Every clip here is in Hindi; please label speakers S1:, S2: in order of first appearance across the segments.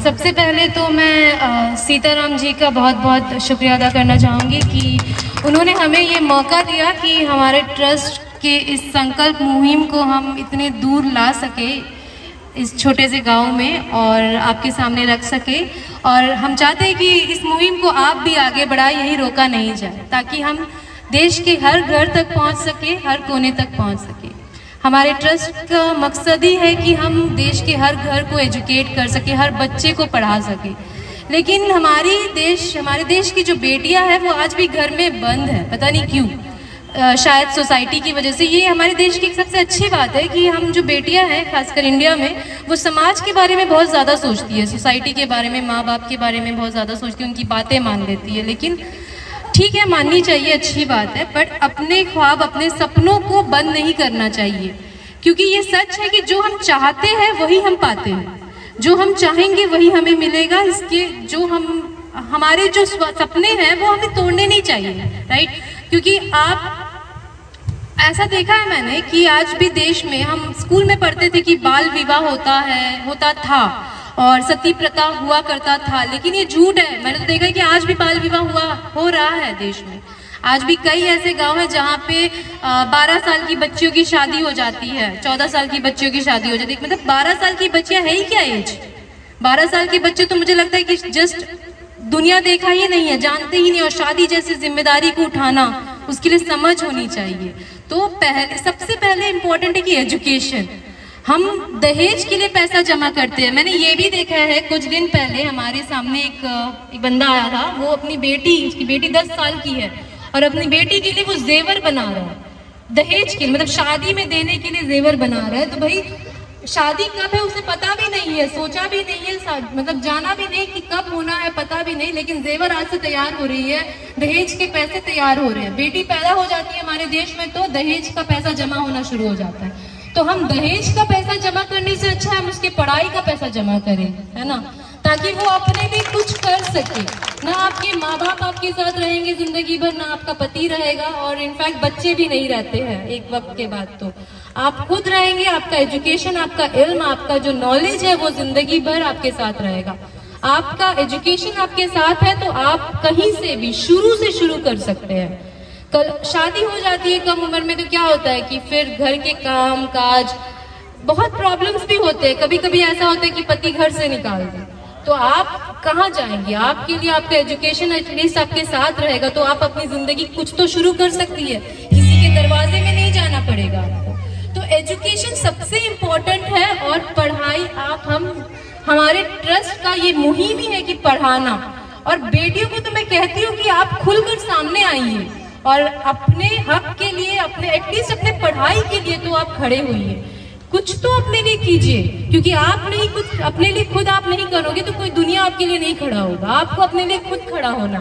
S1: सबसे पहले तो मैं सीताराम जी का बहुत बहुत शुक्रिया अदा करना चाहूँगी कि उन्होंने हमें ये मौका दिया कि हमारे ट्रस्ट के इस संकल्प मुहिम को हम इतने दूर ला सके इस छोटे से गांव में और आपके सामने रख सके। और हम चाहते हैं कि इस मुहिम को आप भी आगे बढ़ाएं, यही रोका नहीं जाए, ताकि हम देश के हर घर तक पहुंच सके, हर कोने तक पहुंच सके। हमारे ट्रस्ट का मकसद ही है कि हम देश के हर घर को एजुकेट कर सके, हर बच्चे को पढ़ा सके। लेकिन हमारे देश की जो बेटियां हैं वो आज भी घर में बंद है, पता नहीं क्यों, शायद सोसाइटी की वजह से। ये हमारे देश की सबसे अच्छी बात है कि हम जो बेटियां हैं खासकर इंडिया में, वो समाज के बारे में बहुत ज़्यादा सोचती है, सोसाइटी के बारे में, माँ बाप के बारे में बहुत ज़्यादा सोचती है, उनकी बातें मान लेती है। लेकिन ठीक है, माननी चाहिए, अच्छी बात है, बट अपने ख्वाब, अपने सपनों को बंद नहीं करना चाहिए। क्योंकि ये सच है कि जो हम चाहते हैं वही हम पाते हैं, जो हम चाहेंगे वही हमें मिलेगा। इसके जो हमारे जो सपने हैं वो हमें तोड़ने नहीं चाहिए, राइट? क्योंकि आप ऐसा देखा है मैंने कि आज भी देश में, हम स्कूल में पढ़ते थे कि बाल विवाह होता था और सती प्रथा हुआ करता था, लेकिन ये झूठ है। मैंने तो देखा है कि आज भी बाल विवाह हो रहा है देश में। आज भी कई ऐसे गांव हैं जहाँ पे 12 साल की बच्चियों की शादी हो जाती है, 14 साल की बच्चियों की शादी हो जाती है। मतलब 12 साल की बच्चियां है ही क्या एज? 12 साल के बच्चे तो मुझे लगता है कि जस्ट दुनिया देखा ही नहीं है, जानते ही नहीं। और शादी जैसी जिम्मेदारी को उठाना, उसके लिए समझ होनी चाहिए। तो सबसे पहले इम्पोर्टेंट है कि एजुकेशन। हम दहेज के लिए पैसा जमा करते हैं। मैंने ये भी देखा है, कुछ दिन पहले हमारे सामने एक बंदा आया था, वो अपनी उसकी बेटी 10 साल की है और अपनी बेटी के लिए वो जेवर बना रहा है, दहेज के, मतलब शादी में देने के लिए जेवर बना रहा है। तो भाई शादी कब है उसे पता भी नहीं है, सोचा भी नहीं है, मतलब जाना भी नहीं कि कब होना है, पता भी नहीं, लेकिन जेवर आज से तैयार हो रही है, दहेज के पैसे तैयार हो रहे हैं। बेटी पैदा हो जाती है हमारे देश में तो दहेज का पैसा जमा होना शुरू हो जाता है। तो हम दहेज का पैसा जमा करने से अच्छा हम उसके पढ़ाई का पैसा जमा करें, है ना, ताकि वो अपने लिए कुछ कर सके। ना आपके माँ बाप आपके साथ रहेंगे जिंदगी भर, ना आपका पति रहेगा, और इनफैक्ट बच्चे भी नहीं रहते हैं एक वक्त के बाद। तो आप खुद रहेंगे, आपका एजुकेशन, आपका इल्म, आपका जो नॉलेज है वो जिंदगी भर आपके साथ रहेगा। आपका एजुकेशन आपके साथ है तो आप कहीं से भी शुरू से शुरू कर सकते हैं। कल शादी हो जाती है कम उम्र में तो क्या होता है कि फिर घर के काम काज, बहुत प्रॉब्लम्स भी होते हैं। कभी कभी ऐसा होता है कि पति घर से निकाल दे, तो आप कहाँ जाएंगे? आपके लिए आपका एजुकेशन एटलीस्ट आपके साथ रहेगा तो आप अपनी जिंदगी कुछ तो शुरू कर सकती है, किसी के दरवाजे में नहीं जाना पड़ेगा आपको। तो एजुकेशन सबसे इम्पोर्टेंट है। और पढ़ाई हमारे ट्रस्ट का ये मुहिम ही है कि पढ़ाना। और बेटियों को तो मैं कहती हूँ कि आप खुलकर सामने आइए और अपने हक के लिए, अपने एटलीस्ट अपने पढ़ाई के लिए तो आप खड़े होइए, कुछ तो अपने लिए कीजिए। क्योंकि आप नहीं कुछ अपने लिए खुद आप नहीं करोगे तो कोई दुनिया आपके लिए नहीं खड़ा होगा, आपको अपने लिए खुद खड़ा होना।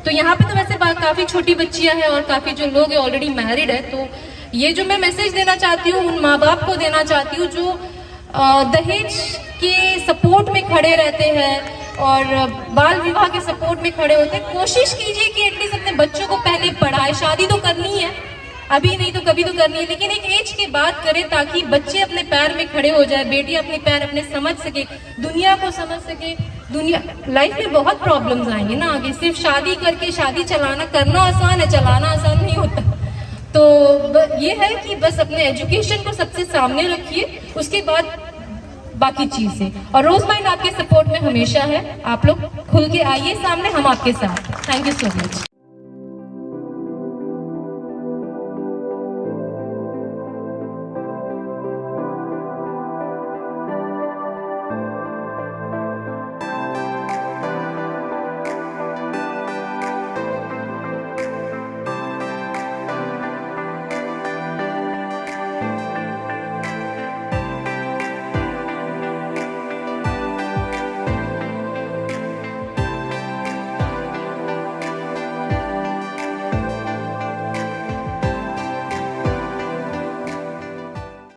S1: तो यहाँ पे तो वैसे काफी छोटी बच्चियां हैं और काफी जो लोग ऑलरेडी मैरिड है। तो ये जो मैं मैसेज देना चाहती हूँ उन माँ बाप को देना चाहती हूँ जो दहेज के सपोर्ट में खड़े रहते हैं और बाल विवाह के सपोर्ट में खड़े होते हैं। कोशिश कीजिए कि एटलीस्ट अपने बच्चों को पहले पढ़ाए। शादी तो करनी है, अभी नहीं तो कभी तो करनी है, लेकिन एक एज के बाद करें ताकि बच्चे अपने पैर में खड़े हो जाए, बेटी अपने पैर अपने समझ सके, दुनिया को समझ सके। लाइफ में बहुत प्रॉब्लम्स आएंगे ना आगे। सिर्फ शादी करके शादी करना आसान है, चलाना आसान नहीं होता। तो ये है कि बस अपने एजुकेशन को सबसे सामने रखिए, उसके बाद बाकी चीजें। और रोजमाइंड आपके सपोर्ट में हमेशा है। आप लोग खुल के आइए सामने, हम आपके साथ। Thank you so much.